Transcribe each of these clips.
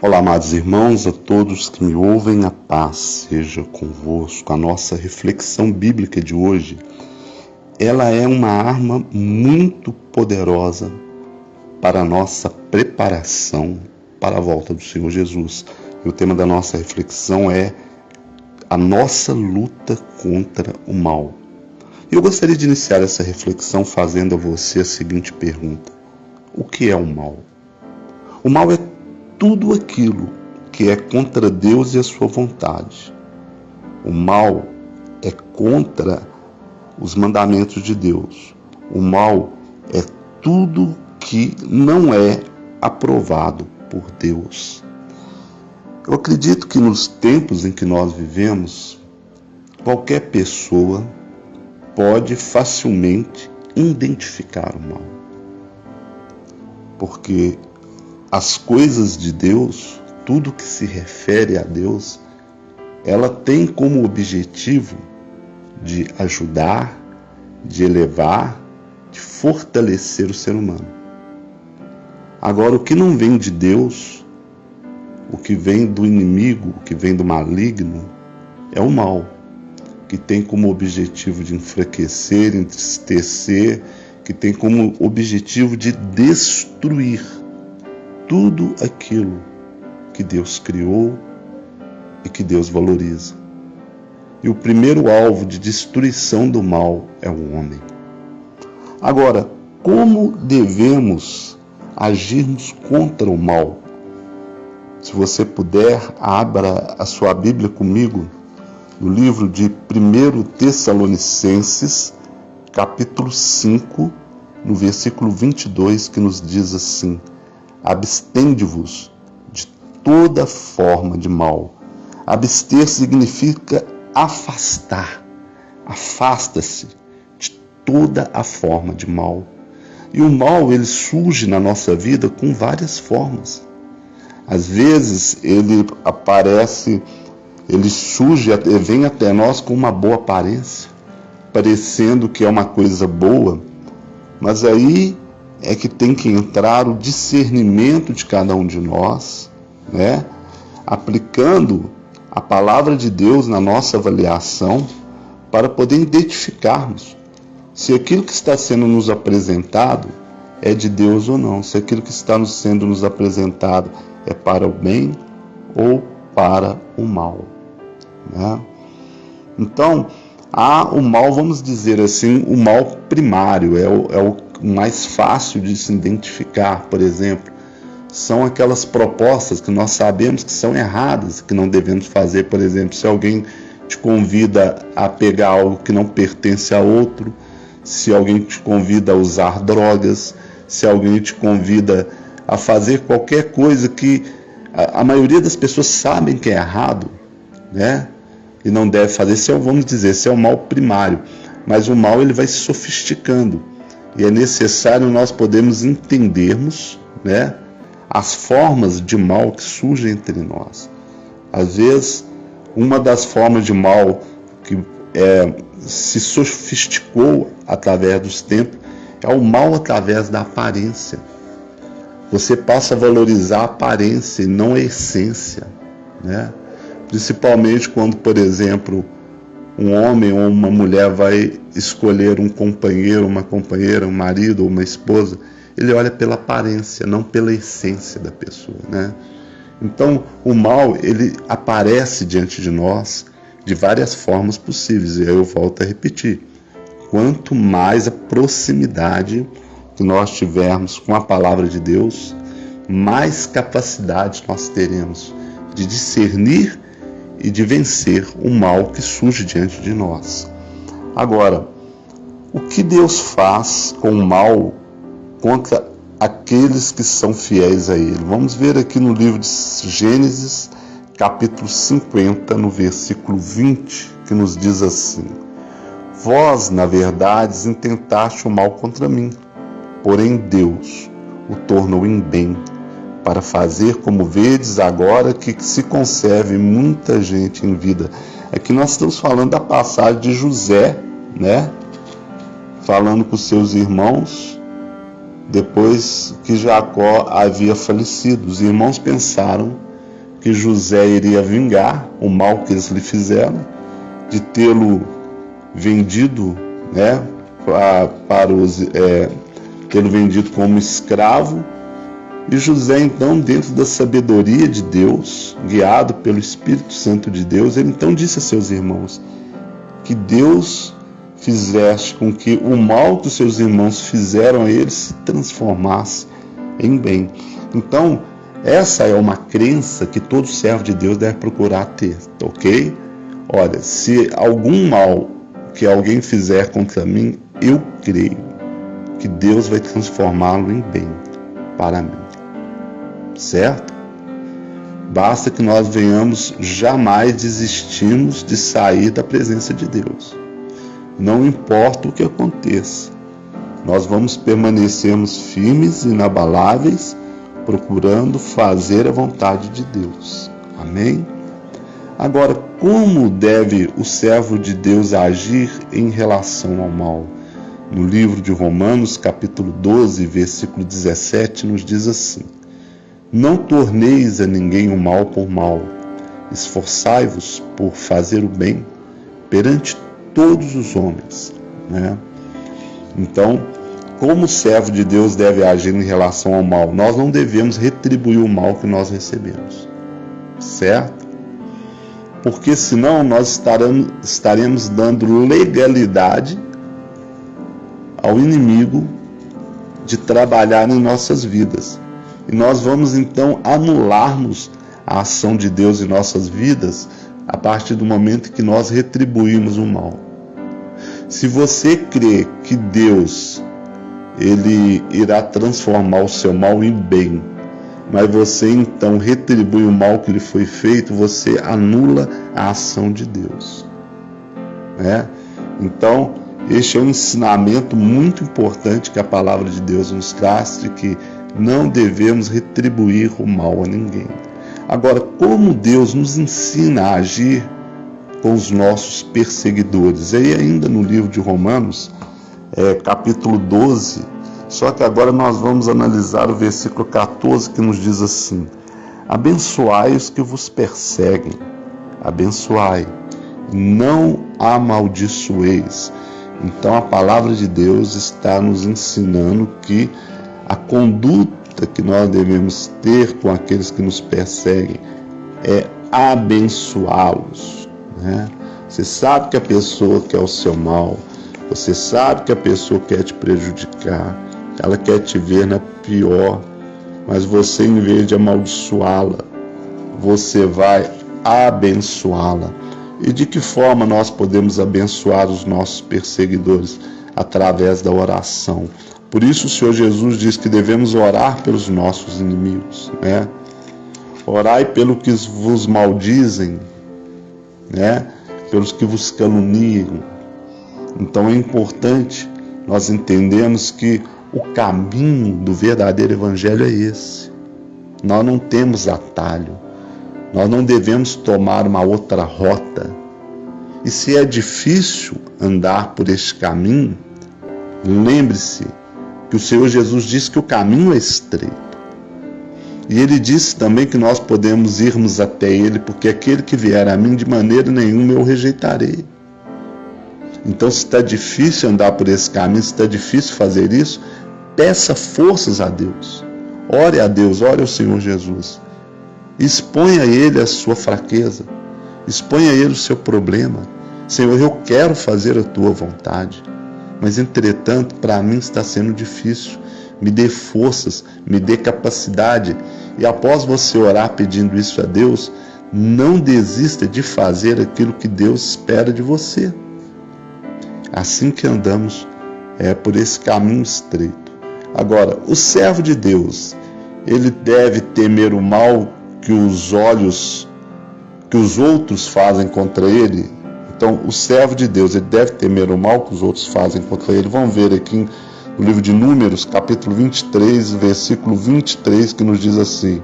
Olá, amados irmãos, a todos que me ouvem, a paz seja convosco. A nossa reflexão bíblica de hoje, ela é uma arma muito poderosa para a nossa preparação para a volta do Senhor Jesus. E o tema da nossa reflexão é a nossa luta contra o mal. Eu gostaria de iniciar essa reflexão fazendo a você a seguinte pergunta: o que é o mal? O mal é tudo aquilo que é contra Deus e a sua vontade. O mal é contra os mandamentos de Deus. O mal é tudo que não é aprovado por Deus. Eu acredito que nos tempos em que nós vivemos, qualquer pessoa pode facilmente identificar o mal. Porque as coisas de Deus, tudo que se refere a Deus, ela tem como objetivo de ajudar, de elevar, de fortalecer o ser humano. Agora, o que não vem de Deus, o que vem do inimigo, o que vem do maligno, é o mal, que tem como objetivo de enfraquecer, entristecer, que tem como objetivo de destruir tudo aquilo que Deus criou e que Deus valoriza. E o primeiro alvo de destruição do mal é o homem. Agora, como devemos agirmos contra o mal? Se você puder, abra a sua Bíblia comigo no livro de 1 Tessalonicenses, capítulo 5, no versículo 22, que nos diz assim: abstende-vos de toda forma de mal. Abster significa afastar. Afasta-se de toda a forma de mal. E o mal, ele surge na nossa vida com várias formas. Às vezes ele aparece, ele surge, vem até nós com uma boa aparência, parecendo que é uma coisa boa, mas aí é que tem que entrar o discernimento de cada um de nós, né? Aplicando a palavra de Deus na nossa avaliação para poder identificarmos se aquilo que está sendo nos apresentado é de Deus ou não, se aquilo que está sendo nos apresentado é para o bem ou para o mal, né? Então, há o mal, vamos dizer assim, o mal primário, é o mais fácil de se identificar. Por exemplo, são aquelas propostas que nós sabemos que são erradas, que não devemos fazer. Por exemplo, se alguém te convida a pegar algo que não pertence a outro, se alguém te convida a usar drogas, se alguém te convida a fazer qualquer coisa que a maioria das pessoas sabem que é errado, né? E não deve fazer. Esse é, vamos dizer, esse é o mal primário. Mas o mal, ele vai se sofisticando. E é necessário nós podermos entendermos, né, as formas de mal que surgem entre nós. Às vezes, uma das formas de mal que se sofisticou através dos tempos é o mal através da aparência. Você passa a valorizar a aparência e não a essência, né? Principalmente quando, por exemplo, um homem ou uma mulher vai escolher um companheiro, uma companheira, um marido ou uma esposa, ele olha pela aparência, não pela essência da pessoa, né? Então, o mal, ele aparece diante de nós de várias formas possíveis. E aí eu volto a repetir: quanto mais a proximidade que nós tivermos com a palavra de Deus, mais capacidade nós teremos de discernir e de vencer o mal que surge diante de nós. Agora, o que Deus faz com o mal contra aqueles que são fiéis a Ele? Vamos ver aqui no livro de Gênesis, capítulo 50, no versículo 20, que nos diz assim: vós, na verdade, intentaste o mal contra mim, porém Deus o tornou em bem, para fazer, como vedes agora, que se conserve muita gente em vida. Aqui nós estamos falando da passagem de José, né? Falando com seus irmãos, depois que Jacó havia falecido. Os irmãos pensaram que José iria vingar o mal que eles lhe fizeram, de tê-lo vendido, né, tê-lo vendido como escravo. E José, então, dentro da sabedoria de Deus, guiado pelo Espírito Santo de Deus, ele então disse a seus irmãos que Deus fizesse com que o mal que os seus irmãos fizeram a ele se transformasse em bem. Então, essa é uma crença que todo servo de Deus deve procurar ter, ok? Olha, se algum mal que alguém fizer contra mim, eu creio que Deus vai transformá-lo em bem para mim, certo? Basta que nós venhamos jamais desistirmos de sair da presença de Deus. Não importa o que aconteça, nós vamos permanecermos firmes e inabaláveis, procurando fazer a vontade de Deus. Amém? Agora, como deve o servo de Deus agir em relação ao mal? No livro de Romanos, capítulo 12, versículo 17, nos diz assim: não torneis a ninguém o mal por mal, esforçai-vos por fazer o bem perante todos os homens, né? Então, como o servo de Deus deve agir em relação ao mal? Nós não devemos retribuir o mal que nós recebemos, certo? Porque senão nós estaremos dando legalidade ao inimigo de trabalhar em nossas vidas. E nós vamos então anularmos a ação de Deus em nossas vidas a partir do momento que nós retribuímos o mal. Se você crê que Deus ele irá transformar o seu mal em bem, mas você então retribui o mal que lhe foi feito, você anula a ação de Deus, né? Então, este é um ensinamento muito importante que a palavra de Deus nos traz, de que não devemos retribuir o mal a ninguém. Agora, como Deus nos ensina a agir com os nossos perseguidores? E ainda no livro de Romanos, capítulo 12, só que agora nós vamos analisar o versículo 14, que nos diz assim: abençoai os que vos perseguem, abençoai, não amaldiçoeis. Então a palavra de Deus está nos ensinando que a conduta que nós devemos ter com aqueles que nos perseguem é abençoá-los, né? Você sabe que a pessoa quer o seu mal, você sabe que a pessoa quer te prejudicar, ela quer te ver na pior, mas você, em vez de amaldiçoá-la, você vai abençoá-la. E de que forma nós podemos abençoar os nossos perseguidores? Através da oração. Por isso o Senhor Jesus diz que devemos orar pelos nossos inimigos, né? Orai pelo que vos maldizem, né? Pelos que vos caluniam. Então é importante nós entendermos que o caminho do verdadeiro evangelho é esse. Nós não temos atalho. Nós não devemos tomar uma outra rota. E se é difícil andar por este caminho, lembre-se que o Senhor Jesus disse que o caminho é estreito. E Ele disse também que nós podemos irmos até Ele, porque aquele que vier a mim, de maneira nenhuma eu rejeitarei. Então, se está difícil andar por esse caminho, se está difícil fazer isso, peça forças a Deus. Ore a Deus, ore ao Senhor Jesus. Exponha a Ele a sua fraqueza. Exponha a Ele o seu problema. Senhor, eu quero fazer a Tua vontade, mas entretanto, para mim está sendo difícil. Me dê forças, me dê capacidade. E após você orar pedindo isso a Deus, não desista de fazer aquilo que Deus espera de você. Assim que andamos por esse caminho estreito. Agora, o servo de Deus, ele deve temer o mal que os outros fazem contra ele. Então, o servo de Deus, ele deve temer o mal que os outros fazem contra ele. Vamos ver aqui no livro de Números, capítulo 23, versículo 23, que nos diz assim: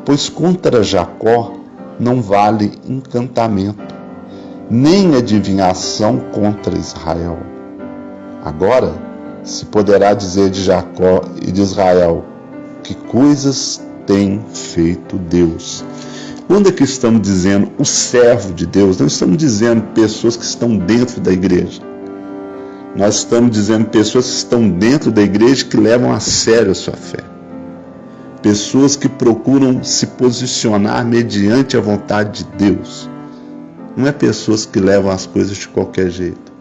pois contra Jacó não vale encantamento, nem adivinhação contra Israel. Agora se poderá dizer de Jacó e de Israel: que coisas tem feito Deus. Quando é que estamos dizendo o servo de Deus? Não estamos dizendo pessoas que estão dentro da igreja. Nós estamos dizendo pessoas que estão dentro da igreja que levam a sério a sua fé. Pessoas que procuram se posicionar mediante a vontade de Deus. Não é pessoas que levam as coisas de qualquer jeito.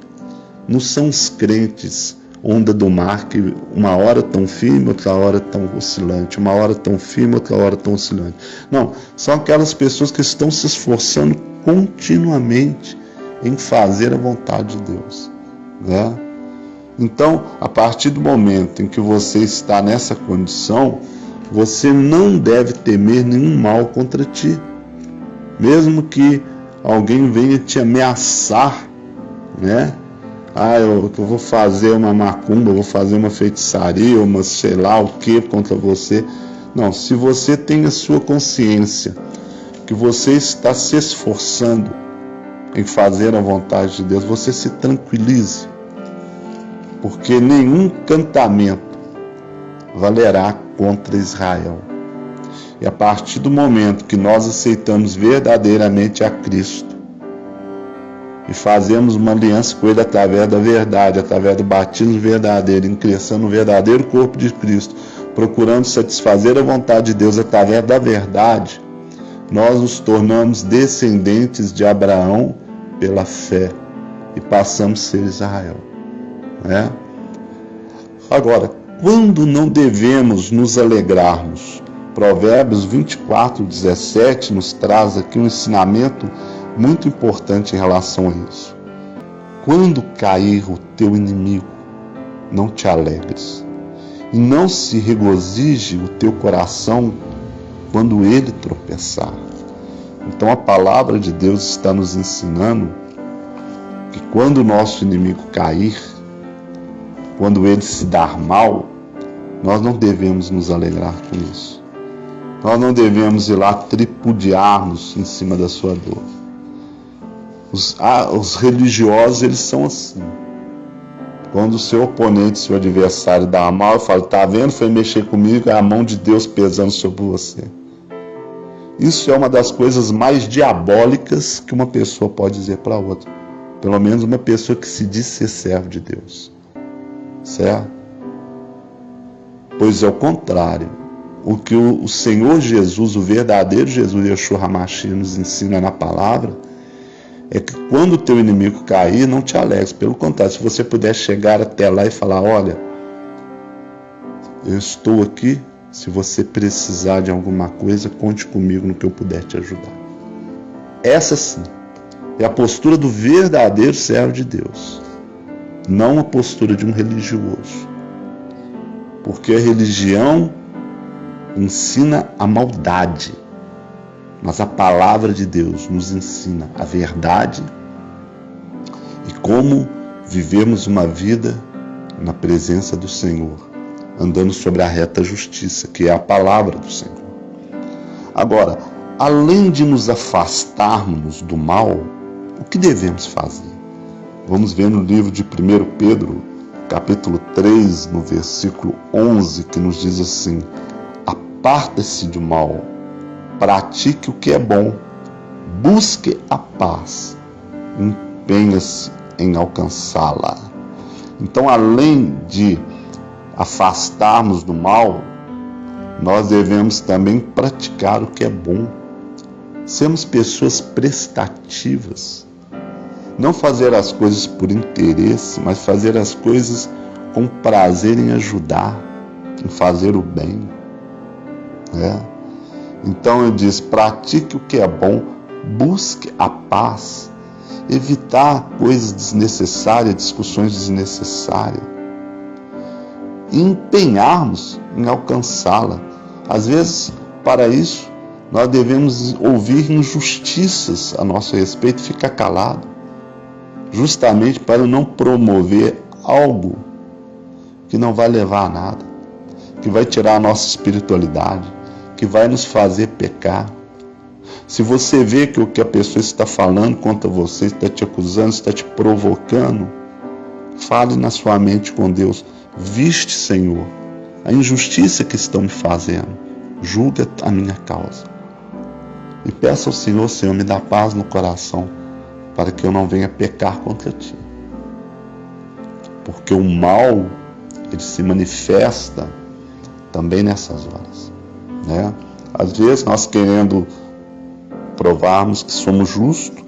Não são os crentes onda do mar que uma hora tão firme, outra hora tão oscilante. Uma hora tão firme, outra hora tão oscilante. Não, são aquelas pessoas que estão se esforçando continuamente em fazer a vontade de Deus, né? Então, a partir do momento em que você está nessa condição, você não deve temer nenhum mal contra ti. Mesmo que alguém venha te ameaçar, né? Eu vou fazer uma macumba, vou fazer uma feitiçaria, uma sei lá o que contra você. Não, se você tem a sua consciência que você está se esforçando em fazer a vontade de Deus, você se tranquilize, porque nenhum encantamento valerá contra Israel. E a partir do momento que nós aceitamos verdadeiramente a Cristo e fazemos uma aliança com Ele através da verdade, através do batismo verdadeiro, ingressando no verdadeiro corpo de Cristo, procurando satisfazer a vontade de Deus através da verdade, nós nos tornamos descendentes de Abraão pela fé e passamos a ser Israel, né? Agora, quando não devemos nos alegrarmos? Provérbios 24:17 nos traz aqui um ensinamento muito importante em relação a isso. Quando cair o teu inimigo, não te alegres, e não se regozije o teu coração quando ele tropeçar. Então a palavra de Deus está nos ensinando que quando o nosso inimigo cair, quando ele se dar mal, nós não devemos nos alegrar com isso. Nós não devemos ir lá tripudiar-nos em cima da sua dor. Os religiosos, eles são assim. Quando o seu oponente, seu adversário dá mal, eu falo, tá vendo? Foi mexer comigo, é a mão de Deus pesando sobre você. Isso é uma das coisas mais diabólicas que uma pessoa pode dizer para outra. Pelo menos uma pessoa que se diz ser servo de Deus. Certo? Pois é o contrário. O que o Senhor Jesus, o verdadeiro Jesus, Yeshua HaMashiach, nos ensina na palavra, é que quando o teu inimigo cair, não te alegres. Pelo contrário, se você puder chegar até lá e falar, olha, eu estou aqui, se você precisar de alguma coisa, conte comigo no que eu puder te ajudar. Essa sim é a postura do verdadeiro servo de Deus, não a postura de um religioso. Porque a religião ensina a maldade, mas a palavra de Deus nos ensina a verdade e como vivemos uma vida na presença do Senhor, andando sobre a reta justiça, que é a palavra do Senhor. Agora, além de nos afastarmos do mal, o que devemos fazer? Vamos ver no livro de 1 Pedro, capítulo 3, no versículo 11, que nos diz assim: aparta-se do mal, pratique o que é bom, busque a paz, empenhe-se em alcançá-la. Então, além de afastarmos do mal, nós devemos também praticar o que é bom. Sermos pessoas prestativas. Não fazer as coisas por interesse, mas fazer as coisas com prazer em ajudar, em fazer o bem. Então ele diz, pratique o que é bom, busque a paz, evitar coisas desnecessárias, discussões desnecessárias, e empenharmos em alcançá-la. Às vezes, para isso, nós devemos ouvir injustiças a nosso respeito e ficar calado, justamente para não promover algo que não vai levar a nada, que vai tirar a nossa espiritualidade, que vai nos fazer pecar. Se você vê que o que a pessoa está falando contra você, está te acusando, está te provocando, fale na sua mente com Deus. Viste, Senhor, a injustiça que estão me fazendo. Julga a minha causa. e peça ao Senhor: Senhor, me dá paz no coração, para que eu não venha pecar contra Ti. Porque o mal, ele se manifesta também nessas horas, né? Às vezes nós querendo provarmos que somos justos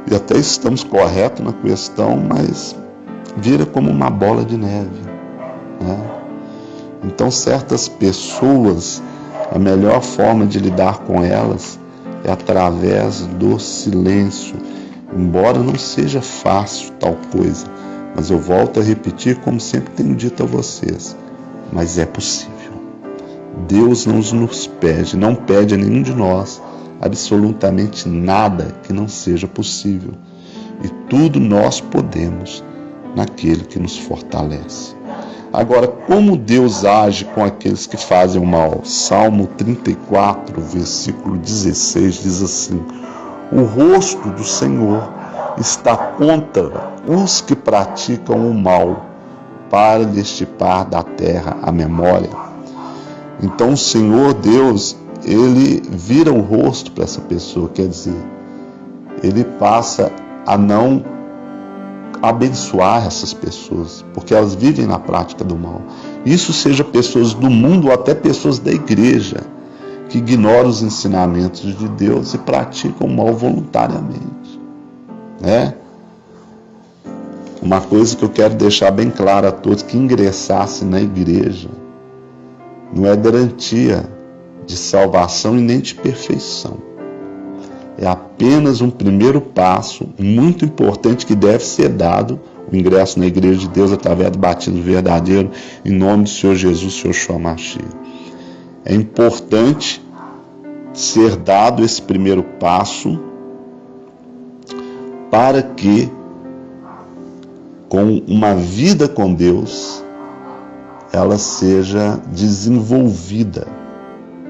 e até estamos corretos na questão, mas vira como uma bola de neve, né? Então certas pessoas, a melhor forma de lidar com elas é através do silêncio, embora não seja fácil tal coisa, mas eu volto a repetir, como sempre tenho dito a vocês, mas é possível. Deus não nos pede, não pede a nenhum de nós absolutamente nada que não seja possível. E tudo nós podemos naquele que nos fortalece. Agora, como Deus age com aqueles que fazem o mal? Salmo 34, versículo 16 diz assim: o rosto do Senhor está contra os que praticam o mal, para lhe extirpar da terra a memória. Então o Senhor Deus, ele vira o rosto para essa pessoa, quer dizer, ele passa a não abençoar essas pessoas, porque elas vivem na prática do mal. Isso seja pessoas do mundo ou até pessoas da igreja, que ignoram os ensinamentos de Deus e praticam o mal voluntariamente, né? Uma coisa que eu quero deixar bem claro a todos que ingressassem na igreja não é garantia de salvação e nem de perfeição. É apenas um primeiro passo muito importante que deve ser dado, o ingresso na igreja de Deus através do batismo verdadeiro, em nome do Senhor Jesus, Senhor Yeshua Mashiach. É importante ser dado esse primeiro passo para que, com uma vida com Deus, ela seja desenvolvida,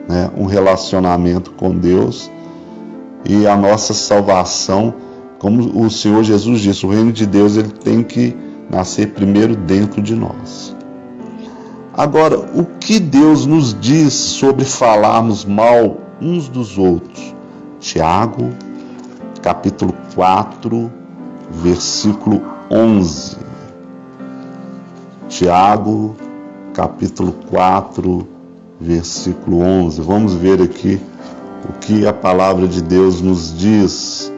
né? Um relacionamento com Deus e a nossa salvação, como o Senhor Jesus disse, o reino de Deus ele tem que nascer primeiro dentro de nós. Agora, o que Deus nos diz sobre falarmos mal uns dos outros? Tiago, capítulo 4, versículo 11. Tiago, capítulo 4, versículo 11. Vamos ver aqui o que a palavra de Deus nos diz.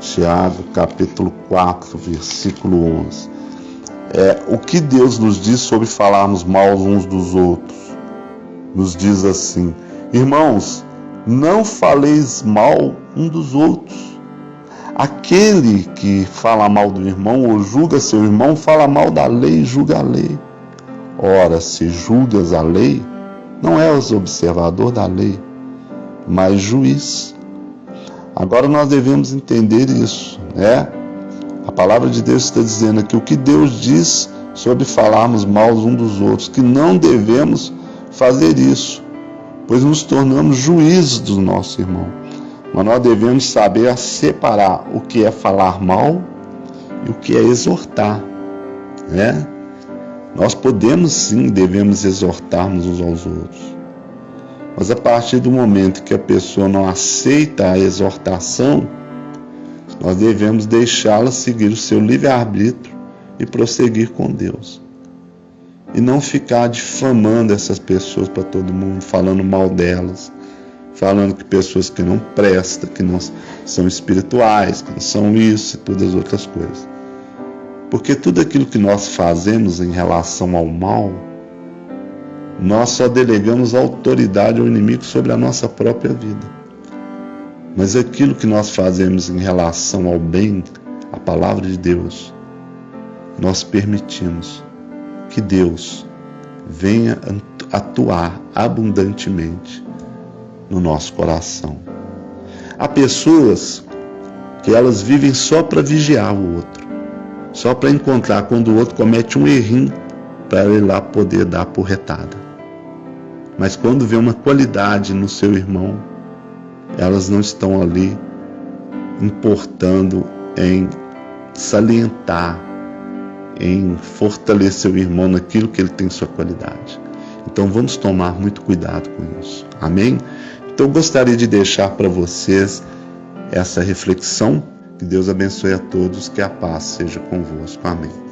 Tiago, capítulo 4, versículo 11. O que Deus nos diz sobre falarmos mal uns dos outros? Nos diz assim: irmãos, não faleis mal um dos outros. Aquele que fala mal do irmão ou julga seu irmão, fala mal da lei e julga a lei. Ora, se julgas a lei, não és observador da lei, mas juiz. Agora nós devemos entender isso, né? A palavra de Deus está dizendo aqui o que Deus diz sobre falarmos mal uns dos outros, que não devemos fazer isso, pois nos tornamos juízes do nosso irmão. Mas nós devemos saber separar o que é falar mal e o que é exortar, né? Nós podemos sim, devemos exortarmos uns aos outros. Mas a partir do momento que a pessoa não aceita a exortação, nós devemos deixá-la seguir o seu livre-arbítrio e prosseguir com Deus. E não ficar difamando essas pessoas para todo mundo, falando mal delas, falando que pessoas que não prestam, que não são espirituais, que não são isso e todas as outras coisas. Porque tudo aquilo que nós fazemos em relação ao mal, nós só delegamos autoridade ao inimigo sobre a nossa própria vida. Mas aquilo que nós fazemos em relação ao bem, a palavra de Deus, nós permitimos que Deus venha atuar abundantemente no nosso coração. Há pessoas que elas vivem só para vigiar o outro, só para encontrar quando o outro comete um errinho, para ele lá poder dar porretada. Mas quando vê uma qualidade no seu irmão, elas não estão ali importando em salientar, em fortalecer o irmão naquilo que ele tem sua qualidade. Então vamos tomar muito cuidado com isso. Amém? Então eu gostaria de deixar para vocês essa reflexão. Que Deus abençoe a todos, que a paz seja convosco. Amém.